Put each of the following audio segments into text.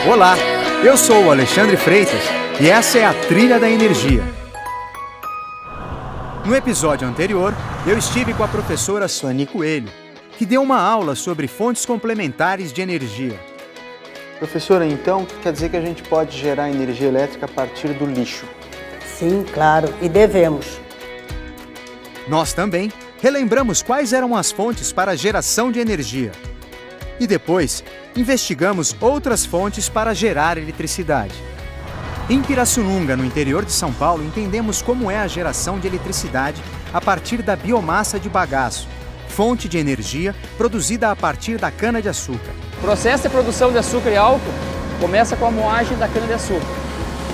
Olá, eu sou o Alexandre Freitas e essa é a Trilha da Energia. No episódio anterior, eu estive com a professora Suani Coelho, que deu uma aula sobre fontes complementares de energia. Professora, então quer dizer que a gente pode gerar energia elétrica a partir do lixo? Sim, claro, e devemos. Nós também relembramos quais eram as fontes para a geração de energia. E depois, investigamos outras fontes para gerar eletricidade. Em Pirassununga, no interior de São Paulo, entendemos como é a geração de eletricidade a partir da biomassa de bagaço, fonte de energia produzida a partir da cana-de-açúcar. O processo de produção de açúcar e álcool começa com a moagem da cana-de-açúcar.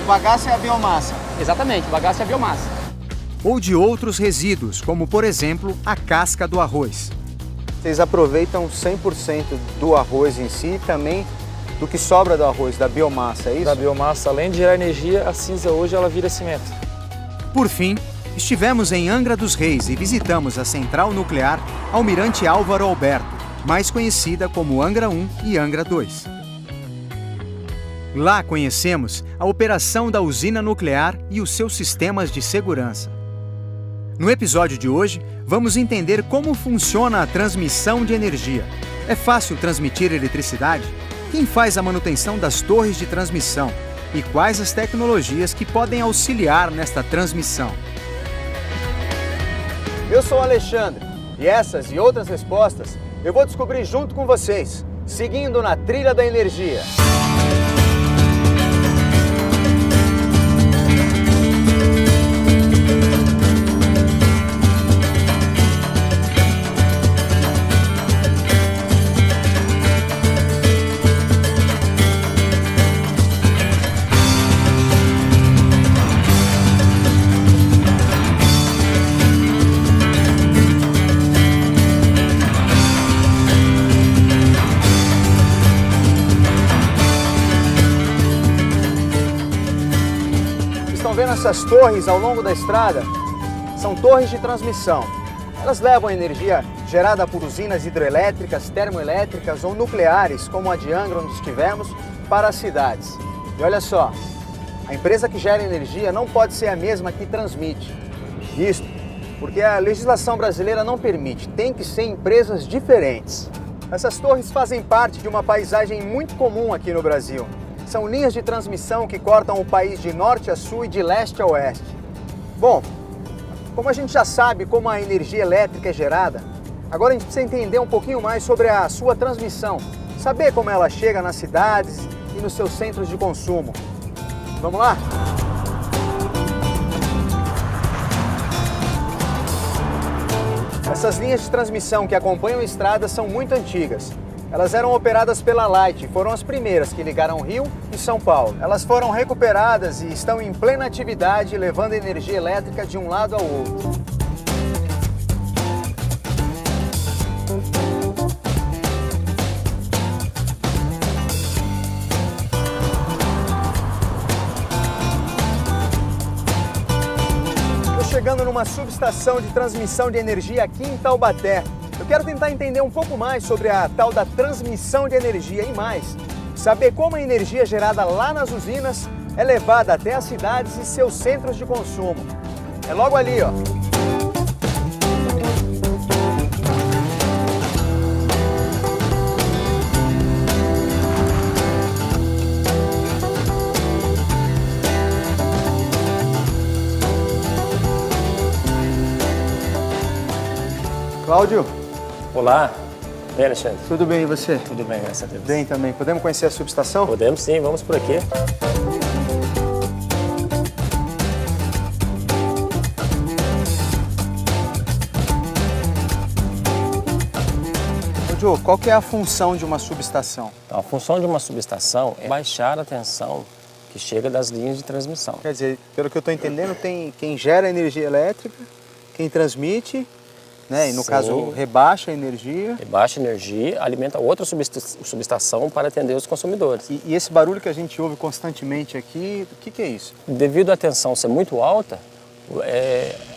O bagaço é a biomassa. Exatamente, o bagaço é a biomassa. Ou de outros resíduos, como por exemplo a casca do arroz. Vocês aproveitam 100% do arroz em si e também do que sobra do arroz, da biomassa, é isso? Da biomassa, além de gerar energia, a cinza hoje ela vira cimento. Por fim, estivemos em Angra dos Reis e visitamos a central nuclear Almirante Álvaro Alberto, mais conhecida como Angra 1 e Angra 2. Lá conhecemos a operação da usina nuclear e os seus sistemas de segurança. No episódio de hoje, vamos entender como funciona a transmissão de energia. É fácil transmitir eletricidade? Quem faz a manutenção das torres de transmissão? E quais as tecnologias que podem auxiliar nesta transmissão? Eu sou o Alexandre e essas e outras respostas eu vou descobrir junto com vocês, seguindo na Trilha da Energia. Vendo essas torres ao longo da estrada? São torres de transmissão. Elas levam a energia gerada por usinas hidrelétricas, termoelétricas ou nucleares, como a de Angra, onde estivemos, para as cidades. E olha só, a empresa que gera energia não pode ser a mesma que transmite. Isto porque a legislação brasileira não permite, tem que ser empresas diferentes. Essas torres fazem parte de uma paisagem muito comum aqui no Brasil. São linhas de transmissão que cortam o país de norte a sul e de leste a oeste. Bom, como a gente já sabe como a energia elétrica é gerada, agora a gente precisa entender um pouquinho mais sobre a sua transmissão, saber como ela chega nas cidades e nos seus centros de consumo. Vamos lá? Essas linhas de transmissão que acompanham estradas são muito antigas. Elas eram operadas pela Light e foram as primeiras que ligaram Rio e São Paulo. Elas foram recuperadas e estão em plena atividade, levando energia elétrica de um lado ao outro. Estou chegando numa subestação de transmissão de energia aqui em Taubaté. Eu quero tentar entender um pouco mais sobre a tal da transmissão de energia e mais, saber como a energia gerada lá nas usinas é levada até as cidades e seus centros de consumo. É logo ali, ó. Cláudio. Olá, bem, Alexandre? Tudo bem, e você? Tudo bem, graças a Deus. Bem também. Podemos conhecer a subestação? Podemos sim, vamos por aqui. Joe, qual que é a função de uma subestação? Então, a função de uma subestação é baixar a tensão que chega das linhas de transmissão. Quer dizer, pelo que eu estou entendendo, tem quem gera energia elétrica, quem transmite, né? E no Sim. caso, rebaixa a energia. Baixa energia, alimenta outra subestação para atender os consumidores. E esse barulho que a gente ouve constantemente aqui, o que é isso? Devido à tensão ser muito alta,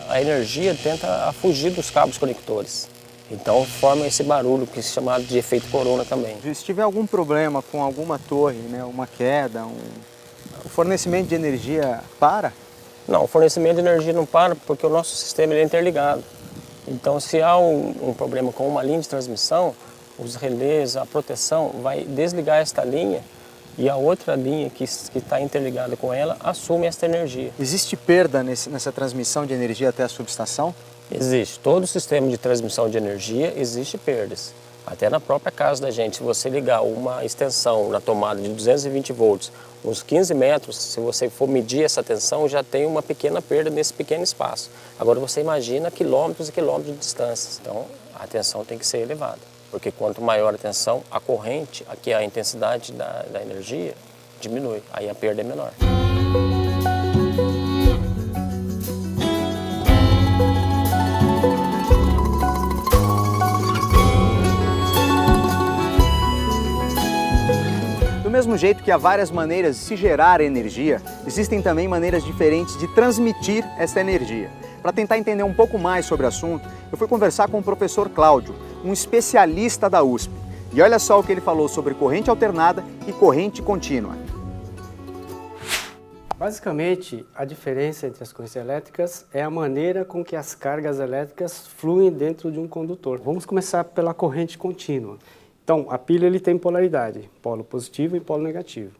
a energia tenta fugir dos cabos conectores. Então forma esse barulho que é chamado de efeito corona também. Se tiver algum problema com alguma torre, né, uma queda, o fornecimento de energia para? Não, o fornecimento de energia não para porque o nosso sistema ele é interligado. Então se há um problema com uma linha de transmissão, os relés, a proteção vai desligar esta linha e a outra linha que está interligada com ela assume esta energia. Existe perda nessa transmissão de energia até a subestação? Existe. Todo o sistema de transmissão de energia existe perdas. Até na própria casa da gente, se você ligar uma extensão na tomada de 220 volts, uns 15 metros, se você for medir essa tensão, já tem uma pequena perda nesse pequeno espaço. Agora você imagina quilômetros e quilômetros de distância. Então a tensão tem que ser elevada, porque quanto maior a tensão, a corrente, aqui a intensidade da energia, diminui, aí a perda é menor. Do mesmo jeito que há várias maneiras de se gerar energia, existem também maneiras diferentes de transmitir essa energia. Para tentar entender um pouco mais sobre o assunto, eu fui conversar com o professor Cláudio, um especialista da USP. E olha só o que ele falou sobre corrente alternada e corrente contínua. Basicamente, a diferença entre as correntes elétricas é a maneira com que as cargas elétricas fluem dentro de um condutor. Vamos começar pela corrente contínua. Então, a pilha ele tem polaridade, polo positivo e polo negativo.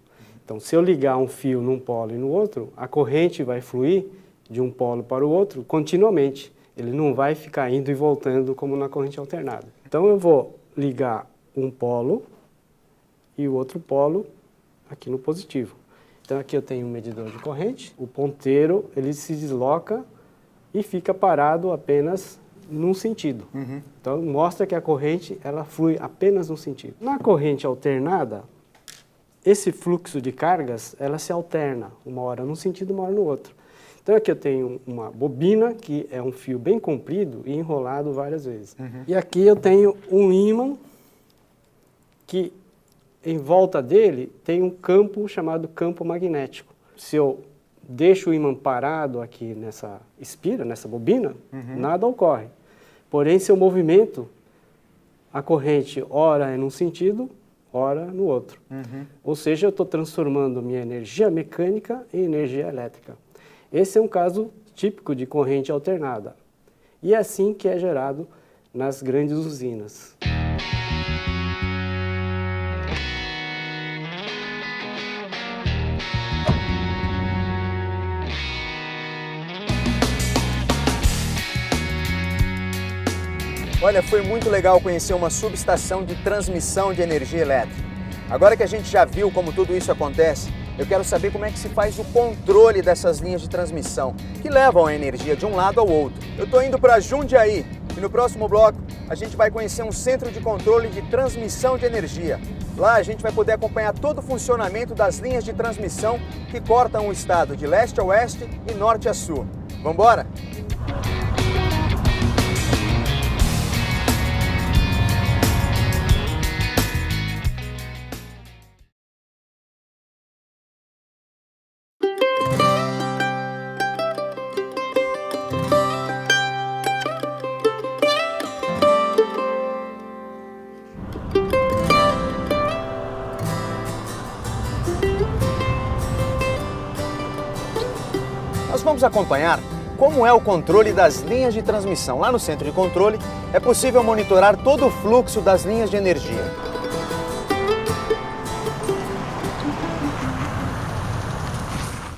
Então, se eu ligar um fio num polo e no outro, a corrente vai fluir de um polo para o outro continuamente. Ele não vai ficar indo e voltando como na corrente alternada. Então, eu vou ligar um polo e o outro polo aqui no positivo. Então, aqui eu tenho um medidor de corrente, o ponteiro ele se desloca e fica parado apenas num sentido. Então, mostra que a corrente ela flui apenas num sentido. Na corrente alternada, esse fluxo de cargas ela se alterna, uma hora num sentido, uma hora no outro. Então, aqui eu tenho uma bobina, que é um fio bem comprido e enrolado várias vezes. E aqui eu tenho um ímã, que em volta dele tem um campo chamado campo magnético. Se eu deixo o ímã parado aqui nessa espira, nessa bobina, nada ocorre. Porém, se eu movimento, a corrente ora é num sentido, ora no outro. Ou seja, eu estou transformando minha energia mecânica em energia elétrica. Esse é um caso típico de corrente alternada. E é assim que é gerado nas grandes usinas. Olha, foi muito legal conhecer uma subestação de transmissão de energia elétrica. Agora que a gente já viu como tudo isso acontece, eu quero saber como é que se faz o controle dessas linhas de transmissão, que levam a energia de um lado ao outro. Eu estou indo para Jundiaí e no próximo bloco a gente vai conhecer um centro de controle de transmissão de energia. Lá a gente vai poder acompanhar todo o funcionamento das linhas de transmissão que cortam o estado de leste a oeste e norte a sul. Vamos embora? Nós vamos acompanhar como é o controle das linhas de transmissão. Lá no centro de controle é possível monitorar todo o fluxo das linhas de energia.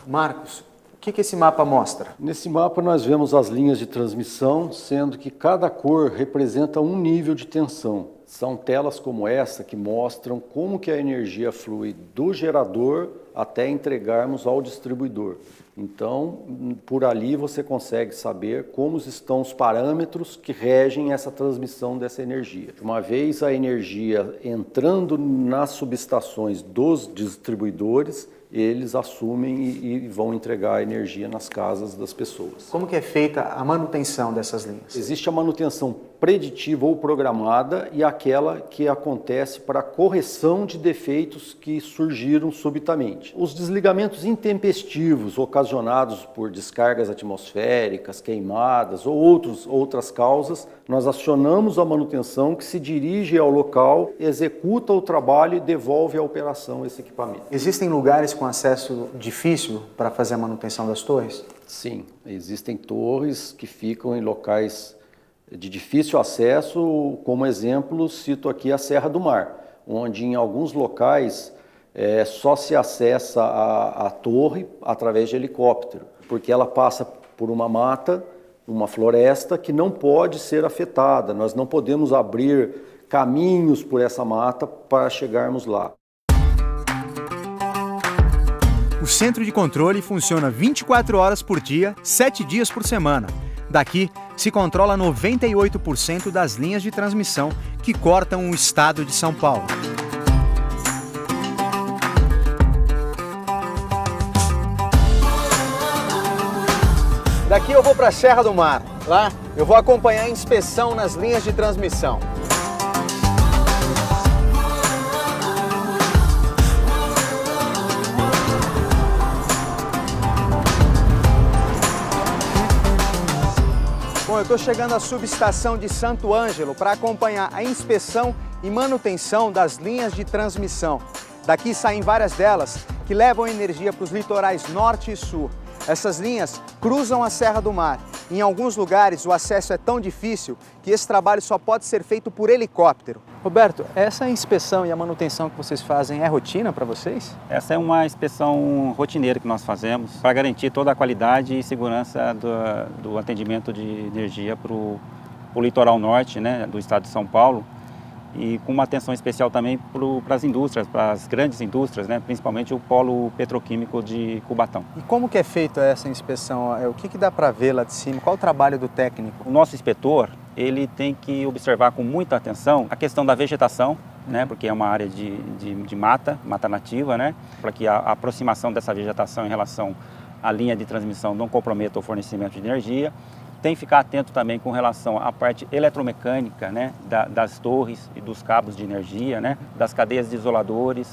Marcos, o que esse mapa mostra? Nesse mapa nós vemos as linhas de transmissão, sendo que cada cor representa um nível de tensão. São telas como essa que mostram como que a energia flui do gerador até entregarmos ao distribuidor. Então, por ali você consegue saber como estão os parâmetros que regem essa transmissão dessa energia. Uma vez a energia entrando nas subestações dos distribuidores, eles assumem e vão entregar a energia nas casas das pessoas. Como que é feita a manutenção dessas linhas? Existe a manutenção preditiva ou programada e aquela que acontece para a correção de defeitos que surgiram subitamente. Os desligamentos intempestivos ocasionados ocasionados por descargas atmosféricas, queimadas ou outras causas, nós acionamos a manutenção que se dirige ao local, executa o trabalho e devolve à operação esse equipamento. Existem lugares com acesso difícil para fazer a manutenção das torres? Sim, existem torres que ficam em locais de difícil acesso, como exemplo, cito aqui a Serra do Mar, onde em alguns locais só se acessa a torre através de helicóptero, porque ela passa por uma mata, uma floresta que não pode ser afetada. Nós não podemos abrir caminhos por essa mata para chegarmos lá. O centro de controle funciona 24 horas por dia, 7 dias por semana. Daqui se controla 98% das linhas de transmissão que cortam o estado de São Paulo. Daqui eu vou para a Serra do Mar. Lá eu vou acompanhar a inspeção nas linhas de transmissão. Bom, eu estou chegando à subestação de Santo Ângelo para acompanhar a inspeção e manutenção das linhas de transmissão. Daqui saem várias delas que levam energia para os litorais norte e sul. Essas linhas cruzam a Serra do Mar. Em alguns lugares o acesso é tão difícil que esse trabalho só pode ser feito por helicóptero. Roberto, essa inspeção e a manutenção que vocês fazem é rotina para vocês? Essa é uma inspeção rotineira que nós fazemos para garantir toda a qualidade e segurança do atendimento de energia para o litoral norte, né, do estado de São Paulo, e com uma atenção especial também para as indústrias, para as grandes indústrias, né, principalmente o polo petroquímico de Cubatão. E como que é feita essa inspeção? O que dá para ver lá de cima? Qual o trabalho do técnico? O nosso inspetor, ele tem que observar com muita atenção a questão da vegetação, né, porque é uma área de mata nativa, né, para que a aproximação dessa vegetação em relação à linha de transmissão não comprometa o fornecimento de energia. Tem que ficar atento também com relação à parte eletromecânica, né, das torres e dos cabos de energia, né, das cadeias de isoladores,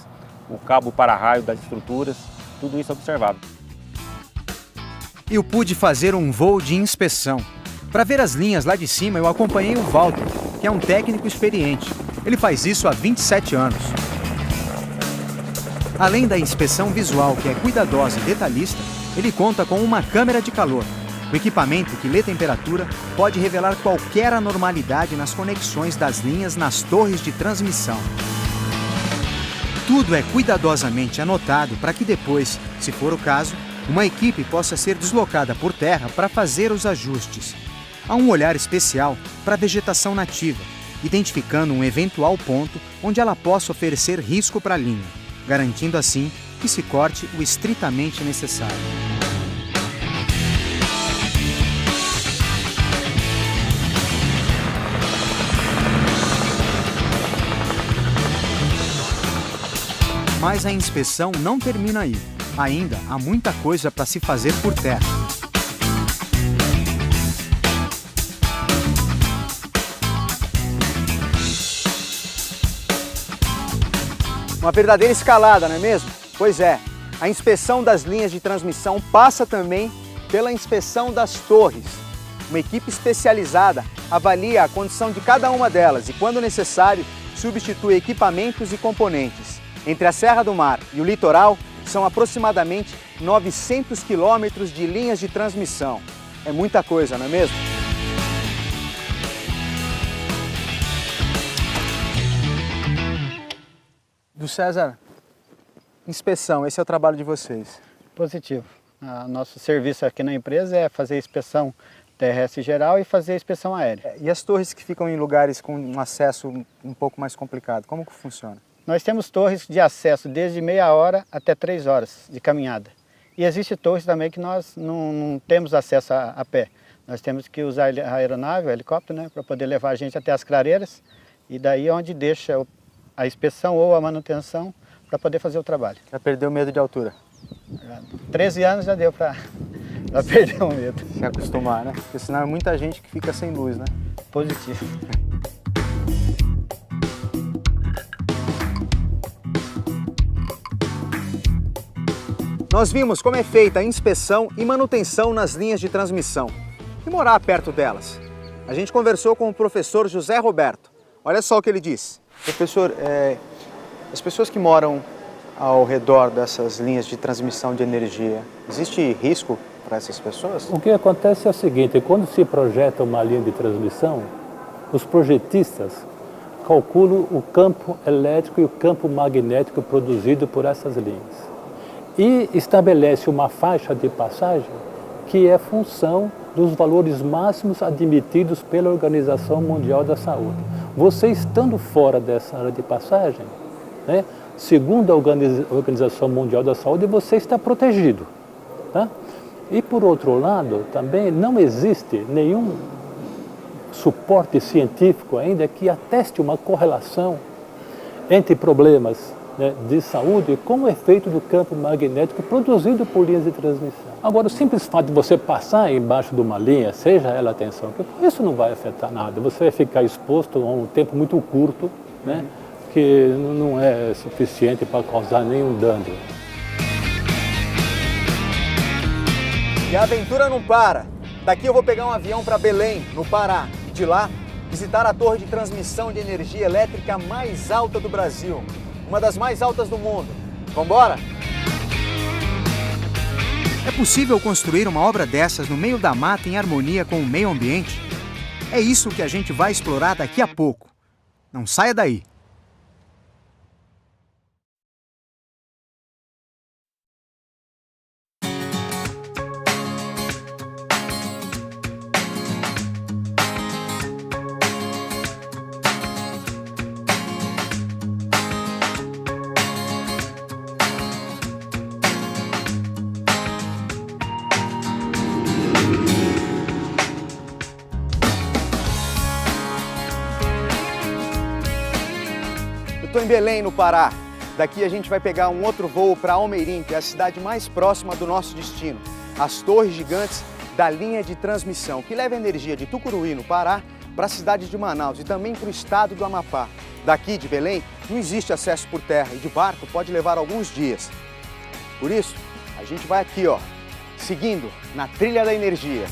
o cabo para-raio das estruturas, tudo isso observado. Eu pude fazer um voo de inspeção. Para ver as linhas lá de cima, eu acompanhei o Walter, que é um técnico experiente. Ele faz isso há 27 anos. Além da inspeção visual, que é cuidadosa e detalhista, ele conta com uma câmera de calor. O equipamento que lê temperatura pode revelar qualquer anormalidade nas conexões das linhas nas torres de transmissão. Tudo é cuidadosamente anotado para que depois, se for o caso, uma equipe possa ser deslocada por terra para fazer os ajustes. Há um olhar especial para a vegetação nativa, identificando um eventual ponto onde ela possa oferecer risco para a linha, garantindo assim que se corte o estritamente necessário. Mas a inspeção não termina aí. Ainda há muita coisa para se fazer por terra. Uma verdadeira escalada, não é mesmo? Pois é, a inspeção das linhas de transmissão passa também pela inspeção das torres. Uma equipe especializada avalia a condição de cada uma delas e, quando necessário, substitui equipamentos e componentes. Entre a Serra do Mar e o litoral, são aproximadamente 900 quilômetros de linhas de transmissão. É muita coisa, não é mesmo? Do César, inspeção, esse é o trabalho de vocês. Positivo. Nosso serviço aqui na empresa é fazer inspeção terrestre geral e fazer inspeção aérea. E as torres que ficam em lugares com um acesso um pouco mais complicado, como que funciona? Nós temos torres de acesso desde meia hora até 3 horas de caminhada. E existem torres também que nós não temos acesso a pé. Nós temos que usar a aeronave, o helicóptero, né, para poder levar a gente até as clareiras e daí é onde deixa a inspeção ou a manutenção para poder fazer o trabalho. Já perdeu o medo de altura? 13 anos já deu para perder o medo. Se acostumar, né? Porque senão é muita gente que fica sem luz, né? Positivo. nós vimos como é feita a inspeção e manutenção nas linhas de transmissão e morar perto delas. A gente conversou com o professor José Roberto. Olha só o que ele disse. Professor, as pessoas que moram ao redor dessas linhas de transmissão de energia, existe risco para essas pessoas? O que acontece é o seguinte, quando se projeta uma linha de transmissão, os projetistas calculam o campo elétrico e o campo magnético produzido por essas linhas. E estabelece uma faixa de passagem que é função dos valores máximos admitidos pela Organização Mundial da Saúde. Você estando fora dessa área de passagem, né, segundo a Organização Mundial da Saúde, você está protegido. Tá? E por outro lado, também não existe nenhum suporte científico ainda que ateste uma correlação entre problemas, né, de saúde com o efeito do campo magnético produzido por linhas de transmissão. Agora, o simples fato de você passar embaixo de uma linha, seja ela a tensão, isso não vai afetar nada. Você vai ficar exposto a um tempo muito curto, né, que não é suficiente para causar nenhum dano. E a aventura não para. Daqui eu vou pegar um avião para Belém, no Pará. E de lá, visitar a torre de transmissão de energia elétrica mais alta do Brasil. Uma das mais altas do mundo. Vambora? É possível construir uma obra dessas no meio da mata em harmonia com o meio ambiente? É isso que a gente vai explorar daqui a pouco. Não saia daí! Estou em Belém, no Pará. Daqui a gente vai pegar um outro voo para Almeirim, que é a cidade mais próxima do nosso destino. As torres gigantes da linha de transmissão, que leva energia de Tucuruí, no Pará, para a cidade de Manaus e também para o estado do Amapá. Daqui de Belém não existe acesso por terra e de barco pode levar alguns dias. Por isso, a gente vai aqui, ó, seguindo na trilha da energia.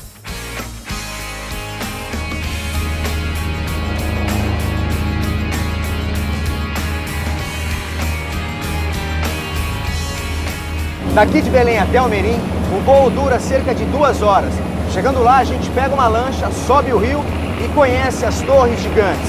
Daqui de Belém até Almeirim, o voo dura cerca de 2 horas. Chegando lá, a gente pega uma lancha, sobe o rio e conhece as torres gigantes.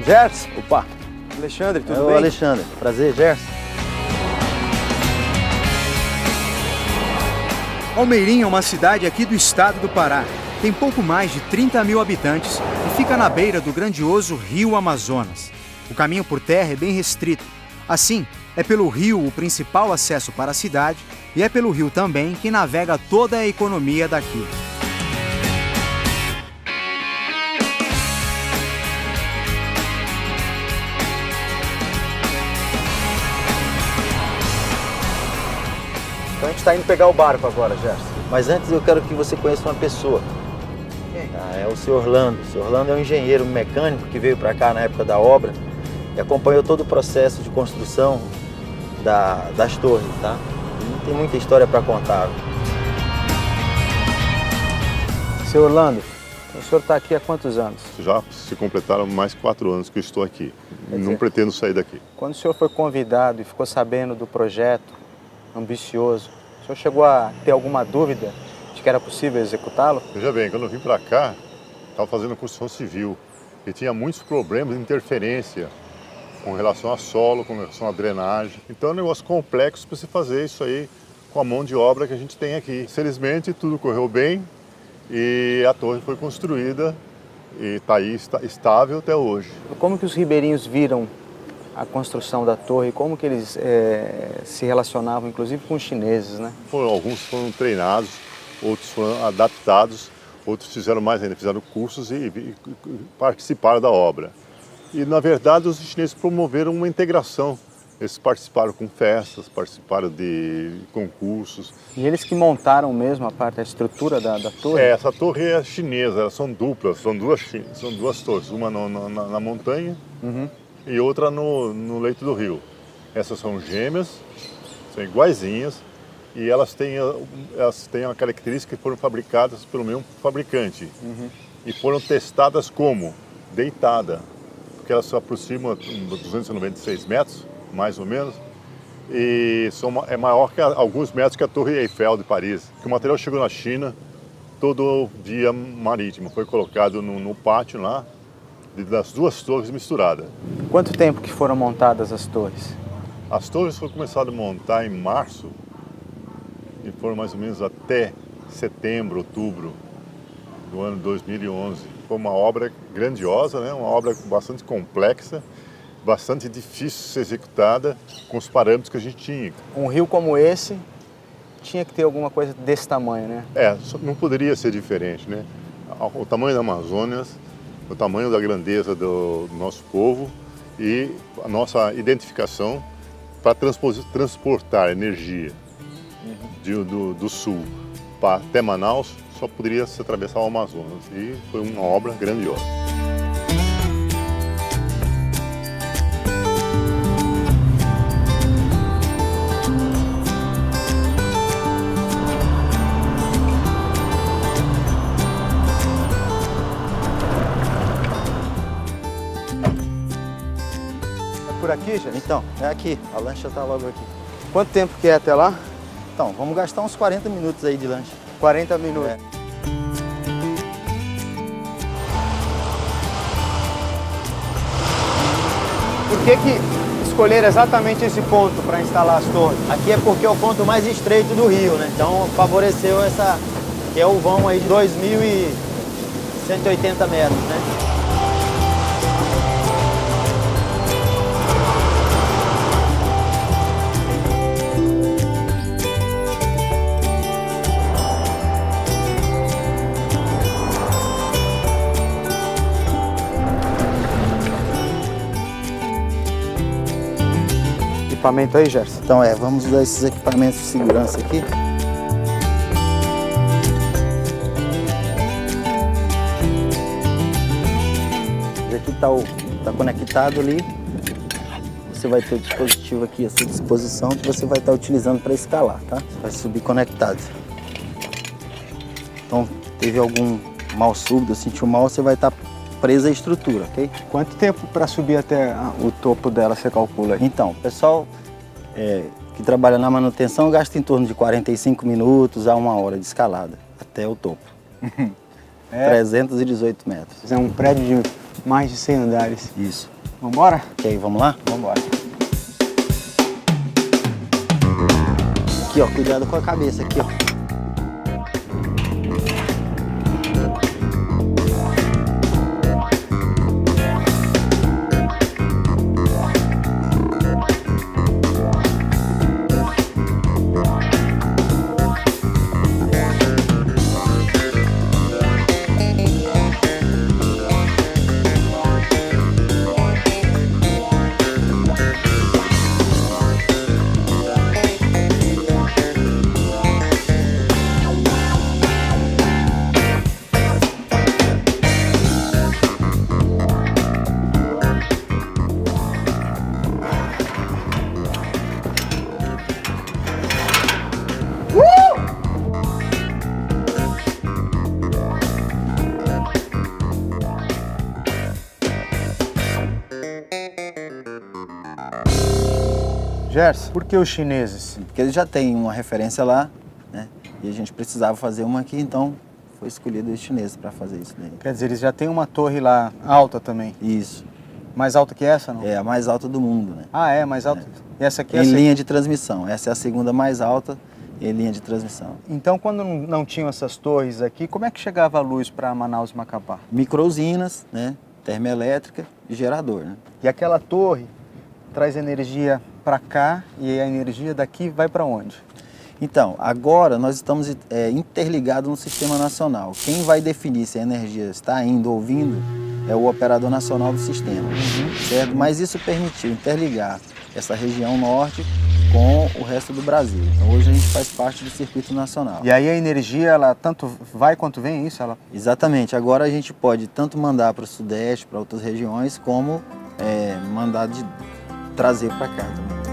Gerson, opa! Alexandre, tudo bem? Alexandre, prazer, Gerson. Almeirim é uma cidade aqui do estado do Pará. Tem pouco mais de 30 mil habitantes e fica na beira do grandioso rio Amazonas. O caminho por terra é bem restrito. Assim, é pelo rio o principal acesso para a cidade e é pelo rio também que navega toda a economia daqui. Então a gente está indo pegar o barco agora, Gerson. Mas antes eu quero que você conheça uma pessoa. É o senhor Orlando. O senhor Orlando é um engenheiro mecânico que veio para cá na época da obra e acompanhou todo o processo de construção das torres, tá? E tem muita história para contar. Seu Orlando, o senhor está aqui há quantos anos? Já se completaram mais 4 anos que eu estou aqui. Não pretendo sair daqui. Quando o senhor foi convidado e ficou sabendo do projeto ambicioso, o senhor chegou a ter alguma dúvida de que era possível executá-lo? Veja bem, quando eu vim para cá, estava fazendo construção civil e tinha muitos problemas de interferência com relação a solo, com relação à drenagem. Então é um negócio complexo para se fazer isso aí com a mão de obra que a gente tem aqui. Felizmente tudo correu bem e a torre foi construída e está aí estável até hoje. Como que os ribeirinhos viram a construção da torre? Como que eles se relacionavam, inclusive com os chineses, né? Alguns foram treinados, outros foram adaptados, outros fizeram mais ainda, fizeram cursos e participaram da obra. E, na verdade, os chineses promoveram uma integração. Eles participaram com festas, participaram de concursos. E eles que montaram mesmo a estrutura da torre? Essa torre é chinesa, elas são duplas, são duas torres, uma na montanha e outra no leito do rio. Essas são gêmeas, são iguaizinhas e elas têm uma característica que foram fabricadas pelo mesmo fabricante e foram testadas como deitada, porque elas se aproximam de 296 metros, mais ou menos, e é maior que alguns metros que a Torre Eiffel de Paris. Que o material chegou na China todo via marítimo, foi colocado no pátio lá, das duas torres misturadas. Quanto tempo que foram montadas as torres? As torres foram começadas a montar em março e foram mais ou menos até setembro, outubro do ano 2011. Foi uma obra grandiosa, né? Uma obra bastante complexa, bastante difícil de ser executada com os parâmetros que a gente tinha. Um rio como esse tinha que ter alguma coisa desse tamanho, né? Não poderia ser diferente, né? O tamanho da Amazônia, o tamanho da grandeza do nosso povo e a nossa identificação para transportar energia do sul até Manaus só poderia se atravessar o Amazonas e foi uma obra grandiosa. Por aqui, já? Então, é aqui. A lancha está logo aqui. Quanto tempo que é até lá? Então, vamos gastar uns 40 minutos aí de lancha. 40 minutos. Por que escolher exatamente esse ponto para instalar as torres? Aqui é porque é o ponto mais estreito do rio, né? Então favoreceu essa, que é o vão aí de 2.180 metros, né? Equipamento aí, Gerson? Então vamos usar esses equipamentos de segurança aqui. Aqui está conectado ali. Você vai ter o dispositivo aqui à sua disposição que você vai estar utilizando para escalar, tá? Vai subir conectado. Então, teve algum mal súbito, sentiu mal, você vai estar preso à estrutura, ok? Quanto tempo para subir até o topo dela, você calcula aí? Então, o pessoal que trabalha na manutenção gasta em torno de 45 minutos a 1 hora de escalada até o topo. 318 metros. É um prédio de mais de 100 andares. Isso. Vamos embora? Ok, vamos lá? Vamos embora. Aqui, ó, cuidado com a cabeça aqui, ó. Gerson, por que os chineses? Porque eles já têm uma referência lá, né? E a gente precisava fazer uma aqui, então foi escolhido os chineses para fazer isso daí. Quer dizer, eles já têm uma torre lá alta também? Isso. Mais alta que essa, não? É a mais alta do mundo, né? Ah, é? Mais alta? E essa aqui é em linha de transmissão. Essa é a segunda mais alta em linha de transmissão. Então, quando não tinham essas torres aqui, como é que chegava a luz para Manaus e Macapá? Micro-usinas, né? Termoelétrica e gerador, né? E aquela torre traz energia para cá e a energia daqui vai para onde? Então, agora nós estamos interligados no Sistema Nacional. Quem vai definir se a energia está indo ou vindo é o operador nacional do sistema, certo? Mas isso permitiu interligar essa região norte com o resto do Brasil. Então hoje a gente faz parte do circuito nacional. E aí a energia, ela tanto vai quanto vem, é isso? Exatamente. Agora a gente pode tanto mandar para o Sudeste, para outras regiões, como mandar trazer para cá também.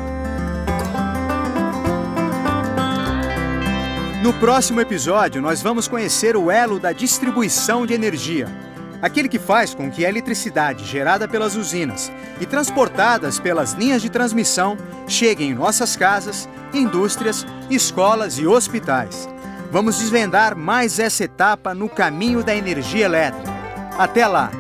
No próximo episódio, nós vamos conhecer o elo da distribuição de energia. Aquele que faz com que a eletricidade gerada pelas usinas e transportadas pelas linhas de transmissão chegue em nossas casas, indústrias, escolas e hospitais. Vamos desvendar mais essa etapa no caminho da energia elétrica. Até lá!